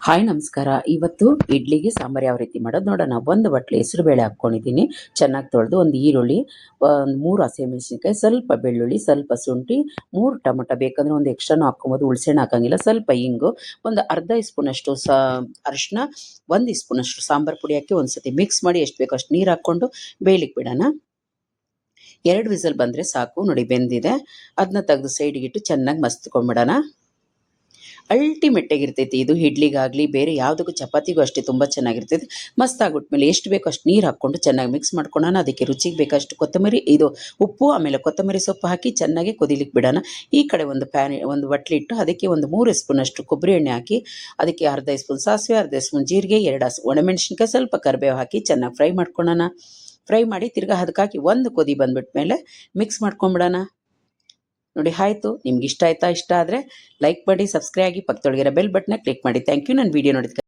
Hi ನಮಸ್ಕಾರ. ಇವತ್ತು ಇಡ್ಲಿಗೆ ಸಾಂಬಾರು ಯಾವ ರೀತಿ ಮಾಡೋದು ನೋಡೋಣ. ಒಂದು ಬಟ್ಲು ಹೆಸರುಬೇಳೆ ಹಾಕ್ಕೊಂಡಿದ್ದೀನಿ, ಚೆನ್ನಾಗಿ ತೊಳೆದು. ಒಂದು ಈರುಳ್ಳಿ, ಒಂದು 3 ಹಸಿಮೆಣಸಿನ್ಕಾಯಿ, ಸ್ವಲ್ಪ ಬೆಳ್ಳುಳ್ಳಿ, ಸ್ವಲ್ಪ ಶುಂಠಿ, 3 ಟೊಮೊಟೊ, ಬೇಕಂದರೆ ಒಂದು ಎಕ್ಸ್ಟ್ರಾನು ಹಾಕ್ಕೊಬೋದು, ಹುಳ್ಸೆಹಣ್ಣು ಹಾಕೋಂಗಿಲ್ಲ. ಸ್ವಲ್ಪ ಇಂಗು, ಒಂದು ಅರ್ಧ ಸ್ಪೂನಷ್ಟು ಅರಿಶಿನ, 1 ಸ್ಪೂನಷ್ಟು ಸಾಂಬಾರು ಪುಡಿ ಹಾಕಿ ಒಂದು ಸತಿ ಮಿಕ್ಸ್ ಮಾಡಿ ಎಷ್ಟು ಬೇಕೋ ಅಷ್ಟು ನೀರು ಹಾಕ್ಕೊಂಡು ಬೇಯಲಿಕ್ಕೆ ಬಿಡೋಣ. 2 ವಿಸಲ್ ಬಂದರೆ ಸಾಕು. ನೋಡಿ ಬೆಂದಿದೆ. ಅದನ್ನ ತೆಗೆದು ಸೈಡಿಗಿಟ್ಟು ಚೆನ್ನಾಗಿ ಮಸ್ತ್ಕೊಂಡ್ಬಿಡೋಣ. ಅಲ್ಟಿಮೇಟ್ ಆಗಿರ್ತೈತಿ ಇದು. ಇಡ್ಲಿಗಾಗಲಿ ಬೇರೆ ಯಾವುದಕ್ಕೂ, ಚಪಾತಿಗೂ ಅಷ್ಟೇ ತುಂಬ ಚೆನ್ನಾಗಿರ್ತೈತಿ. ಮಸ್ತ್ ಆಗ್ಬಿಟ್ಮೇಲೆ ಎಷ್ಟು ಬೇಕೋ ಅಷ್ಟು ನೀರು ಹಾಕ್ಕೊಂಡು ಚೆನ್ನಾಗಿ ಮಿಕ್ಸ್ ಮಾಡ್ಕೊಳ್ಳೋಣ. ಅದಕ್ಕೆ ರುಚಿಗೆ ಬೇಕಷ್ಟು ಕೊತ್ತಂಬರಿ, ಉಪ್ಪು, ಆಮೇಲೆ ಕೊತ್ತಂಬರಿ ಸೊಪ್ಪು ಹಾಕಿ ಚೆನ್ನಾಗಿ ಕುದಿಲಿಕ್ಕೆ ಬಿಡೋಣ. ಈ ಕಡೆ ಒಂದು ಬಟ್ಲಿಟ್ಟು ಅದಕ್ಕೆ ಒಂದು 3 ಸ್ಪೂನಷ್ಟು ಕೊಬ್ಬರಿ ಎಣ್ಣೆ ಹಾಕಿ, ಅದಕ್ಕೆ ಅರ್ಧ ಸ್ಪೂನ್ ಸಾಸಿವೆ, ಅರ್ಧ ಸ್ಪೂನ್ ಜೀರಿಗೆ, 2 ಒಣಮೆಣಸಿನ್ಕಾಯಿ, ಸ್ವಲ್ಪ ಕರಿಬೇವು ಹಾಕಿ ಚೆನ್ನಾಗಿ ಫ್ರೈ ಮಾಡ್ಕೊಳ್ಳೋಣ. ಫ್ರೈ ಮಾಡಿ ತಿರ್ಗಾ ಅದಕ್ಕೆ ಹಾಕಿ ಒಂದು ಕೊದಿ ಬಂದ್ಬಿಟ್ಮೇಲೆ ಮಿಕ್ಸ್ ಮಾಡ್ಕೊಂಬಿಡೋಣ. ನೋಡಿ ಆಯಿತು. ನಿಮ್ಗೆ ಇಷ್ಟ ಆಯ್ತಾ? ಇಷ್ಟ ಆದರೆ ಲೈಕ್ ಮಾಡಿ, ಸಬ್ಸ್ಕ್ರೈಬ್ ಆಗಿ, ಪಕ್ಕದೊಳಗಿರೋ ಬೆಲ್ ಬಟನ್ನ ಕ್ಲಿಕ್ ಮಾಡಿ. Thank you. ನನ್ನ ವೀಡಿಯೋ ನೋಡಿದ